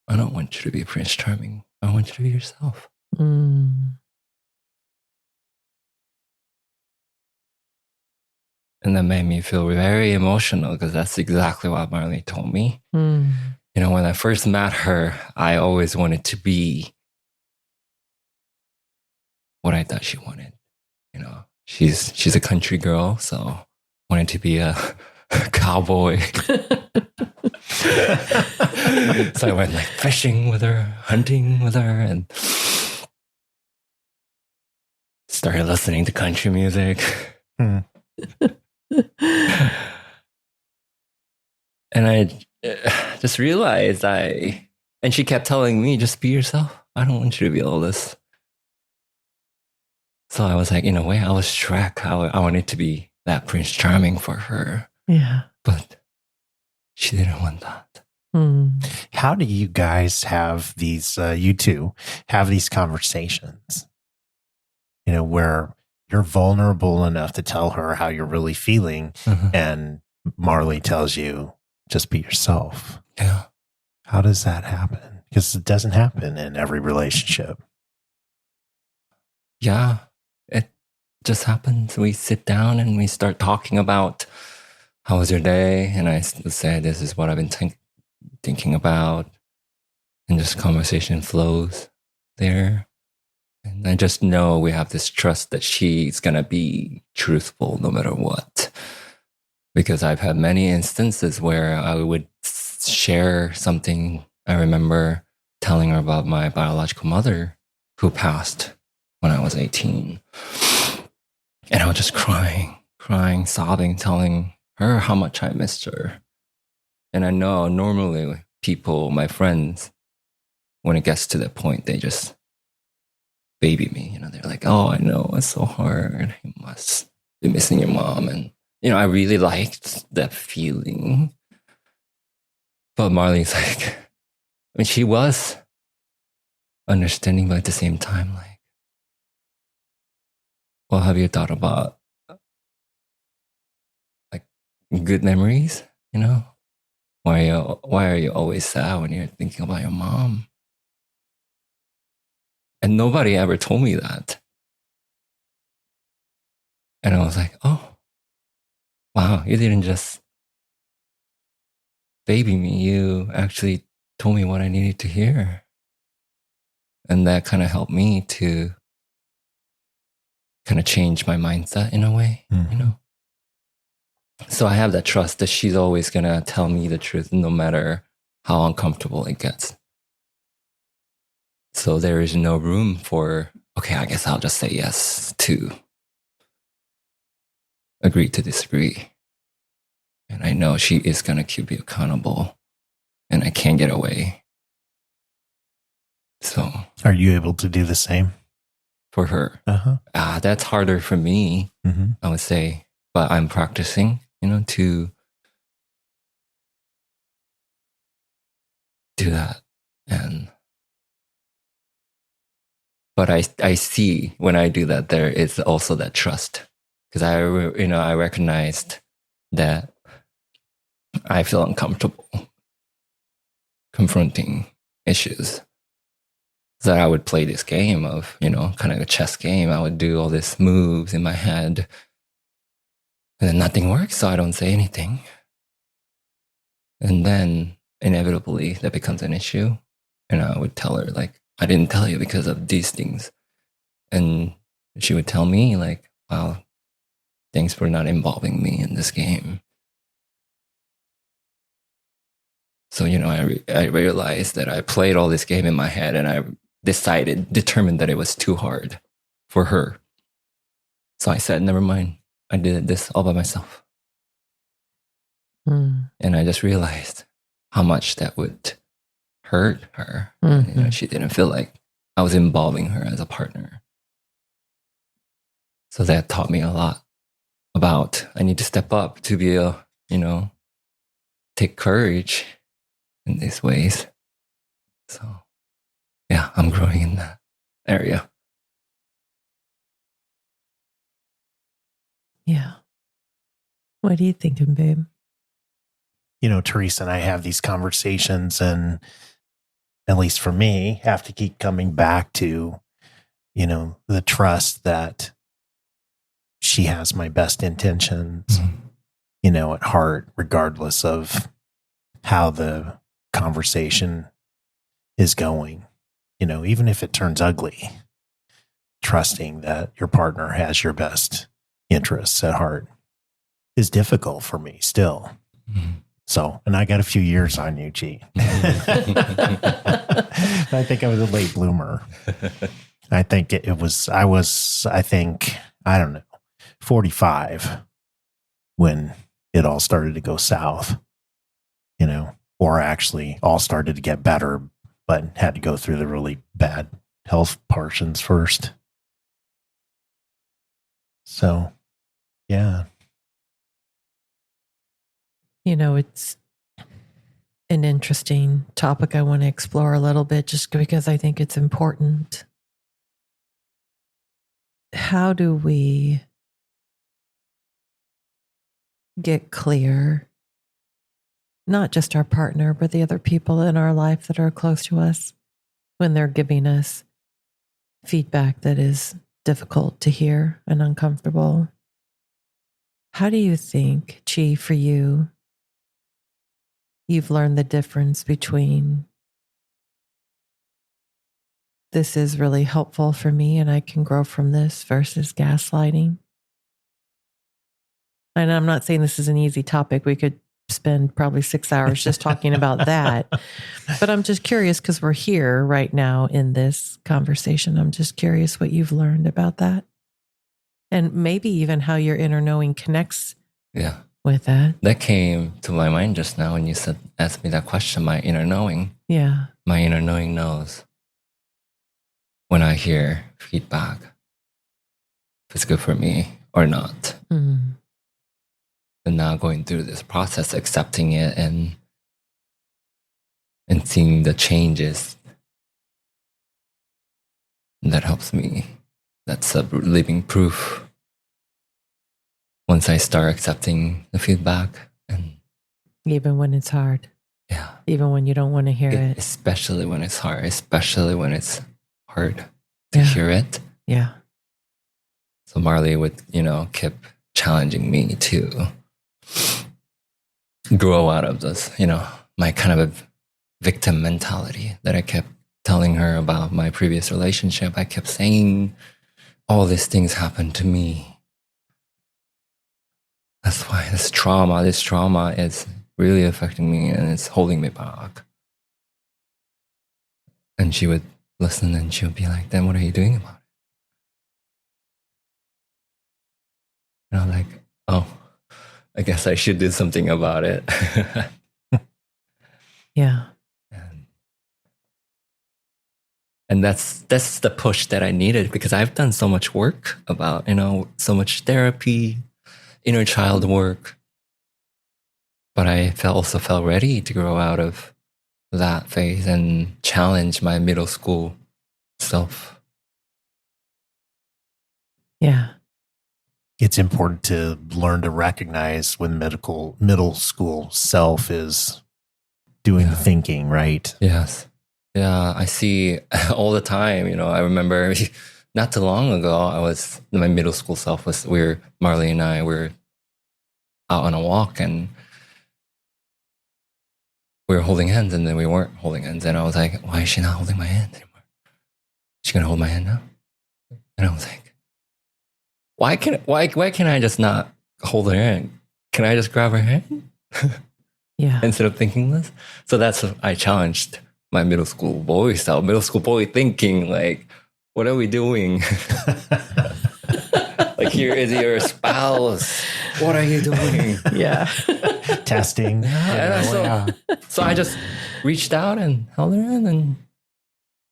I don't want you to be Prince Charming. I want you to be yourself. And that made me feel very emotional because that's exactly what Marley told me. When I first met her, I always wanted to be what I thought she wanted. She's a country girl, so wanted to be a cowboy. So I went like fishing with her, hunting with her, and started listening to country music. And I just realized and she kept telling me, just be yourself. I don't want you to be all this. So I was like, in a way, I was Shrek. I wanted to be that Prince Charming for her. Yeah. But she didn't want that. How do you guys have these, you two, have these conversations? Where you're vulnerable enough to tell her how you're really feeling, and Marley tells you, just be yourself. Yeah. How does that happen? Because it doesn't happen in every relationship. Yeah, it just happens. We sit down and we start talking about how was your day? And I say, this is what I've been thinking about. And just conversation flows there. And I just know we have this trust that she's going to be truthful no matter what. Because I've had many instances where I would share something. I remember telling her about my biological mother who passed when I was 18. And I was just crying, sobbing, telling her how much I missed her. And I know normally people, my friends, when it gets to that point, they just baby me. They're like, oh, I know, it's so hard. You must be missing your mom. And, I really liked that feeling. But Marley's like, she was understanding, but at the same time, like, well, have you thought about like good memories? Why are you always sad when you're thinking about your mom? And nobody ever told me that. And I was like, oh, wow, you didn't just baby me. You actually told me what I needed to hear. And that kind of helped me to kind of change my mindset in a way, So I have that trust that she's always going to tell me the truth no matter how uncomfortable it gets. So there is no room for, okay, I guess I'll just say yes to agree to disagree. And I know she is going to keep me accountable and I can't get away. So are you able to do the same for her? That's harder for me, I would say, but I'm practicing, to do that. But I see when I do that, there is also that trust because I recognized that I feel uncomfortable confronting issues. So I would play this game of, kind of a chess game. I would do all these moves in my head and then nothing works. So I don't say anything. And then inevitably that becomes an issue. And I would tell her like, I didn't tell you because of these things. And she would tell me like, wow, thanks for not involving me in this game. So, I realized that I played all this game in my head and I determined that it was too hard for her. So I said, never mind. I did this all by myself. And I just realized how much that would hurt her. She didn't feel like I was involving her as a partner. So that taught me a lot about I need to step up to be a, take courage in these ways. So yeah, I'm growing in that area. Yeah. What are you thinking, babe? Theresa and I have these conversations, and at least for me, have to keep coming back to, the trust that she has my best intentions, at heart, regardless of how the conversation is going, even if it turns ugly, trusting that your partner has your best interests at heart is difficult for me still. So, and I got a few years on you, G. I think I was a late bloomer. I think I don't know, 45 when it all started to go south, or actually all started to get better, but had to go through the really bad health portions first. So, yeah. It's an interesting topic I want to explore a little bit just because I think it's important. How do we get clear, not just our partner, but the other people in our life that are close to us when they're giving us feedback that is difficult to hear and uncomfortable? How do you think, Chi, for you, you've learned the difference between this is really helpful for me and I can grow from this versus gaslighting? And I'm not saying this is an easy topic. We could spend probably 6 hours just talking about that. But I'm just curious because we're here right now in this conversation. I'm just curious what you've learned about that. And maybe even how your inner knowing connects with that. That came to my mind just now when you asked me that question, my inner knowing. Yeah. My inner knowing knows when I hear feedback, if it's good for me or not. Mm. And now going through this process, accepting it and seeing the changes, that helps me. That's a living proof. Once I start accepting the feedback, and even when it's hard. Yeah. Even when you don't want to hear it. Especially when it's hard, especially when it's hard to hear it. Yeah. So Marley would, keep challenging me to grow out of this, my kind of a victim mentality that I kept telling her about my previous relationship. I kept saying all these things happened to me. That's why this trauma is really affecting me and it's holding me back. And she would listen and she would be like, then what are you doing about it? And I'm like, oh, I guess I should do something about it. Yeah. And that's the push that I needed because I've done so much work about, so much therapy, inner child work. But I also felt ready to grow out of that phase and challenge my middle school self. Yeah. It's important to learn to recognize when middle school self is doing the thinking, right? Yes. Yeah, I see all the time. I remember not too long ago, my middle school self Marley and I were out on a walk and we were holding hands and then we weren't holding hands. And I was like, why is she not holding my hand anymore? Is she going to hold my hand now? And I was like, why can't I just not hold her hand? Can I just grab her hand? Yeah. Instead of thinking this? So that's what I challenged my middle school boy thinking, like, what are we doing? Like, here is your spouse. What are you doing? Yeah. Testing. So I just reached out and held her hand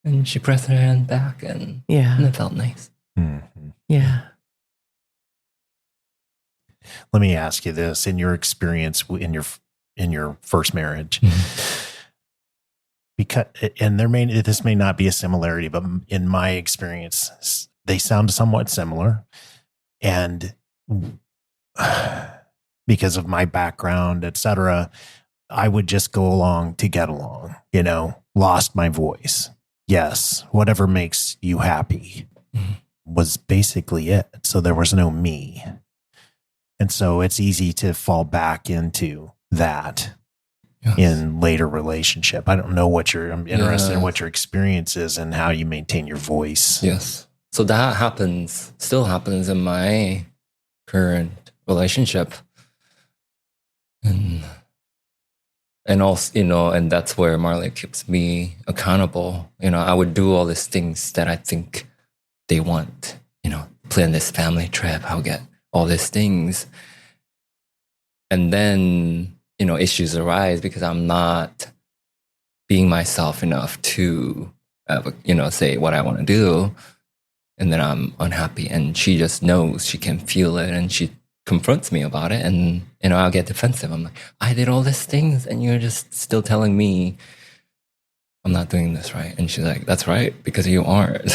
and she pressed her hand back and it felt nice. Mm-hmm. Yeah. Let me ask you this: in your experience in your first marriage, because and this may not be a similarity, but in my experience, they sound somewhat similar, and because of my background, etc., I would just go along to get along. Lost my voice. Yes, whatever makes you happy was basically it. So there was no me. And so it's easy to fall back into that in later relationship. I don't know I'm interested in what your experience is and how you maintain your voice. Yes. So that still happens in my current relationship. And also, and that's where Marley keeps me accountable. I would do all these things that I think they want, plan this family trip, I'll get all these things. And then, issues arise because I'm not being myself enough to, say what I want to do. And then I'm unhappy, and she just knows, she can feel it, and she confronts me about it, and I'll get defensive. I'm like, I did all these things and you're just still telling me I'm not doing this right. And she's like, that's right, because you aren't.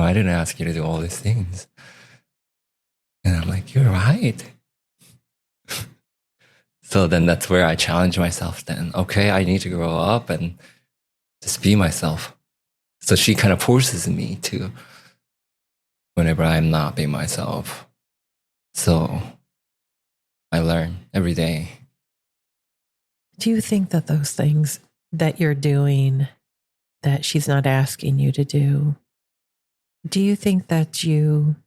I didn't ask you to do all these things. And I'm like, you're right. So then that's where I challenge myself then. Okay, I need to grow up and just be myself. So she kind of forces me to, whenever I'm not being myself. So I learn every day. Do you think that those things that you're doing that she's not asking you to do you think that you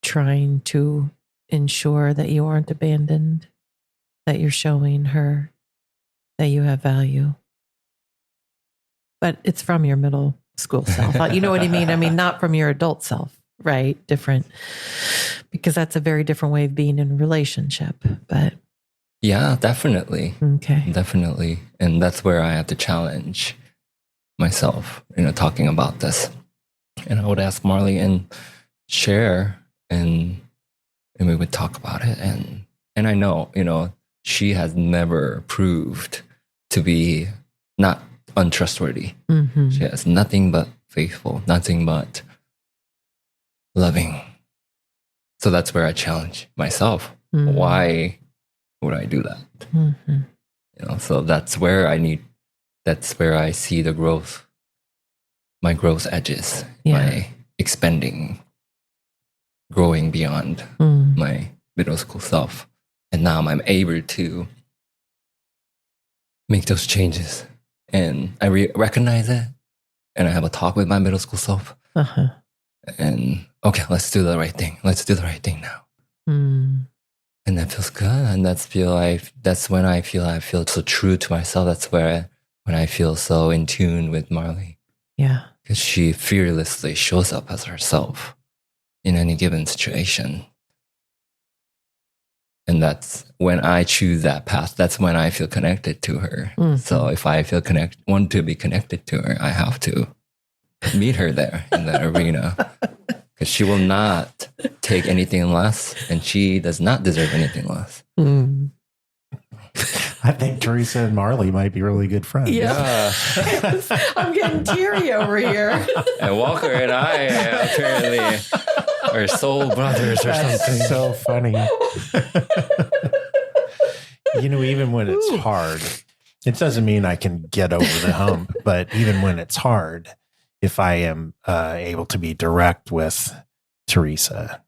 trying to ensure that you aren't abandoned, that you're showing her that you have value? But it's from your middle school self. You know what I mean? I mean, not from your adult self, right? Different, because that's a very different way of being in a relationship. But yeah, definitely. Okay. Definitely. And that's where I have to challenge myself, talking about this. And I would ask Marley and share, and we would talk about it. And I know, she has never proved to be not untrustworthy. Mm-hmm. She has nothing but faithful, nothing but loving. So that's where I challenge myself. Mm-hmm. Why would I do that? Mm-hmm. So that's where I see the growth, my growth edges, my expanding, growing beyond my middle school self. And now I'm able to make those changes. And I recognize it. And I have a talk with my middle school self. Uh-huh. And okay, let's do the right thing. Let's do the right thing now. And that feels good. And that's when I feel so true to myself. That's when I feel so in tune with Marley. Yeah. Because she fearlessly shows up as herself in any given situation. And that's when I choose that path. That's when I feel connected to her. Mm-hmm. So if I want to be connected to her, I have to meet her there in that arena. Because she will not take anything less, and she does not deserve anything less. I think Theresa and Marley might be really good friends. Yeah. I'm getting teary over here. And Walker and I apparently are soul brothers or something. So funny. Even when it's hard, it doesn't mean I can get over the hump, but even when it's hard, if I am able to be direct with Theresa,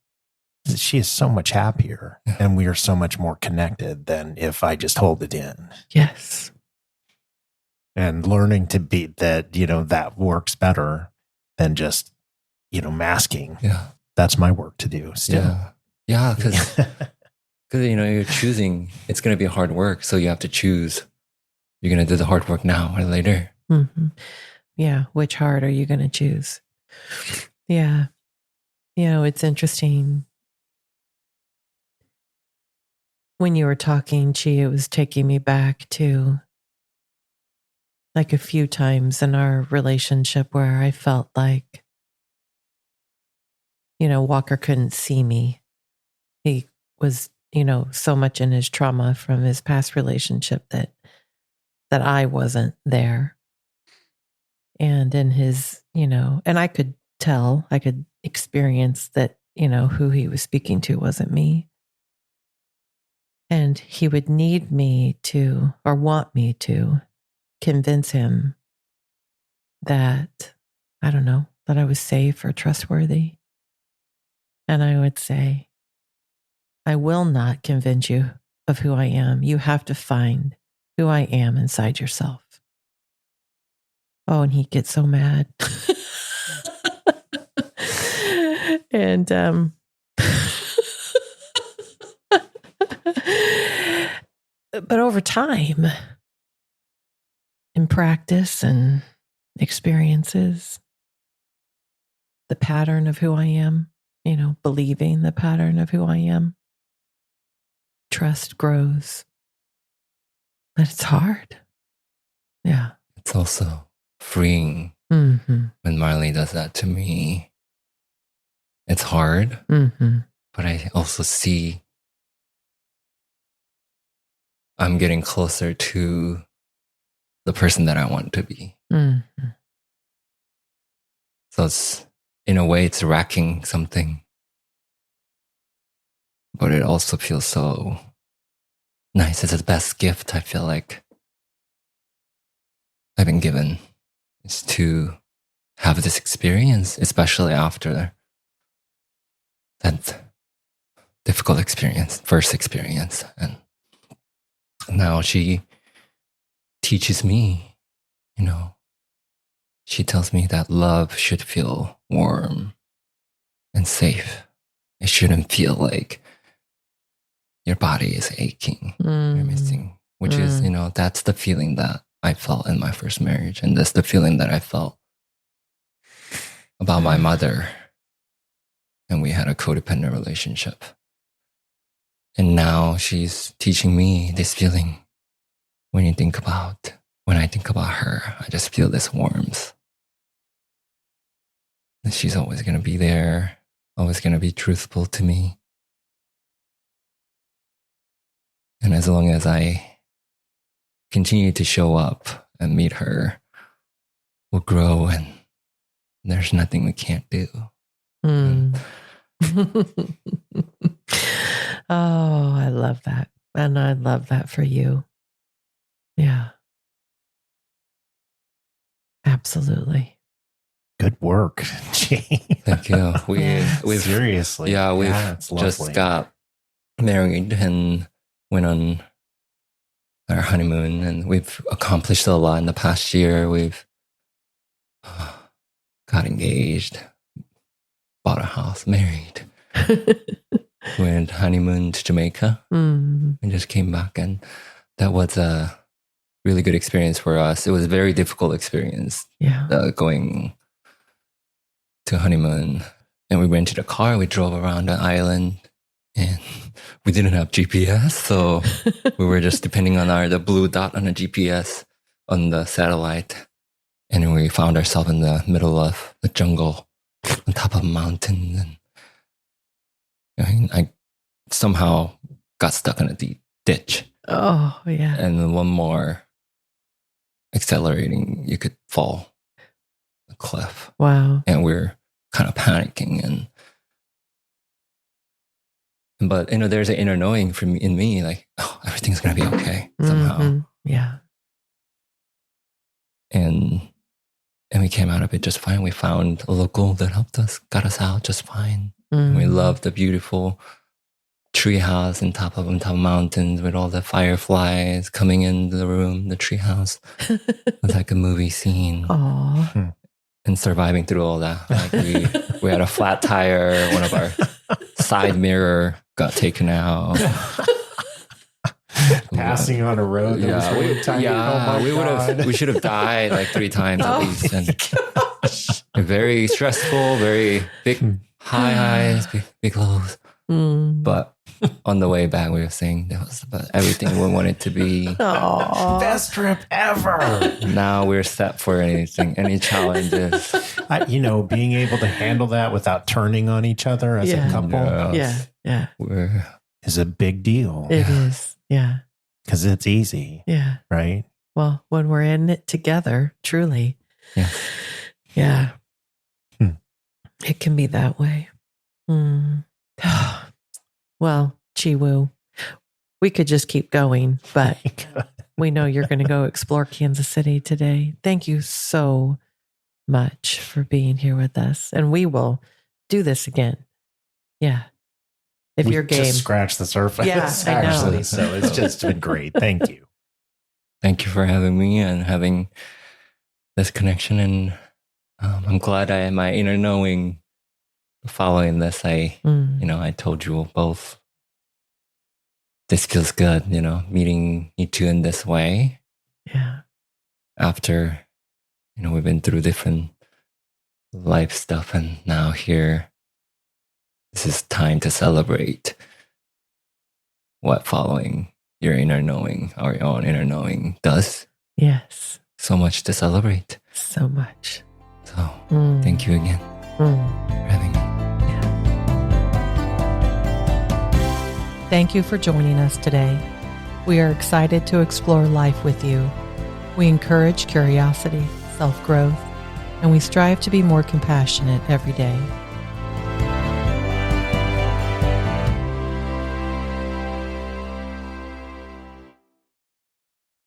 she is so much happier, and we are so much more connected than if I just hold it in. Yes. And learning to be that, that works better than just, masking. Yeah. That's my work to do still. Yeah. Because, you're choosing, it's going to be hard work. So you have to choose. You're going to do the hard work now or later. Mm-hmm. Yeah. Which heart are you going to choose? Yeah. It's interesting. When you were talking, Chi, it was taking me back to like a few times in our relationship where I felt like, Walker couldn't see me He was, so much in his trauma from his past relationship that I wasn't there. And in his, and I could tell, I could experience that, who he was speaking to wasn't me. And he would need me to, or want me to, convince him that, I don't know, that I was safe or trustworthy. And I would say, I will not convince you of who I am. You have to find who I am inside yourself. Oh, and he'd get so mad. And but over time, in practice and experiences, the pattern of who I am, believing the pattern of who I am, trust grows. But it's hard. Yeah. It's also freeing Mm-hmm. when Marley does that to me. It's hard, Mm-hmm. but I also see I'm getting closer to the person that I want to be. Mm-hmm. So it's, in a way, it's wrecking something. But it also feels so nice. It's the best gift I feel like I've been given, is to have this experience, especially after that difficult experience, first experience. And now she teaches me, she tells me that love should feel warm and safe. It shouldn't feel like your body is aching, you're missing, which is, that's the feeling that I felt in my first marriage. And that's the feeling that I felt about my mother. And we had a codependent relationship. And now she's teaching me this feeling. When I think about her, I just feel this warmth. And she's always going to be there, always going to be truthful to me. And as long as I continue to show up and meet her, we'll grow, and there's nothing we can't do. Mm. Oh, I love that. And I love that for you. Yeah. Absolutely. Good work, Jane. Thank you. We've Seriously. we've it's just lovely. got married and went on our honeymoon, and we've accomplished a lot in the past year. We've got engaged, bought a house, married, went honeymoon to Jamaica, and just came back. And that was a really good experience for us. It was a very difficult experience, going to honeymoon. And we rented a car, we drove around the island, and we didn't have GPS. So we were just depending on the blue dot on the GPS on the satellite. And we found ourselves in the middle of the jungle on top of a mountain. And I somehow got stuck in a deep ditch. Oh, yeah. And then one more accelerating, you could fall a cliff. Wow. And we're kind of panicking. But there's an inner knowing in me, like, oh, everything's going to be okay somehow. Mm-hmm. Yeah. And we came out of it just fine. We found a local that helped us, got us out just fine. And we loved the beautiful tree house on top of mountains with all the fireflies coming into the room, the tree house. It was like a movie scene. Aww. And surviving through all that. Like we had a flat tire, one of our side mirror got taken out. Passing on a road that was really tight. Oh my we should have died like 3 times at least. And very stressful, very big high highs, big lows. But on the way back, we were saying that was about everything we wanted to be. Aww. Best trip ever. Now we're set for anything, any challenges. Being able to handle that without turning on each other as a couple. Yeah. Yeah. is a big deal. It is. Yeah. Because it's easy. Yeah. Right? Well, when we're in it together, truly. Yeah. Yeah. It can be that way. Well, Chiwoo, we could just keep going, but we know you're going to go explore Kansas City today. Thank you so much for being here with us. And we will do this again. Yeah. If you're game. Just scratch the surface. Yeah, I know. Actually, so it's just been great. Thank you. Thank you for having me and having this connection. And I'm glad my inner knowing following this, I told you both, this feels good, meeting you two in this way. Yeah. After, we've been through different life stuff, and now here, this is time to celebrate what following your inner knowing, our own inner knowing does. Yes. So much to celebrate. So much. So thank you again for having me. Thank you for joining us today. We are excited to explore life with you. We encourage curiosity, self-growth, and we strive to be more compassionate every day.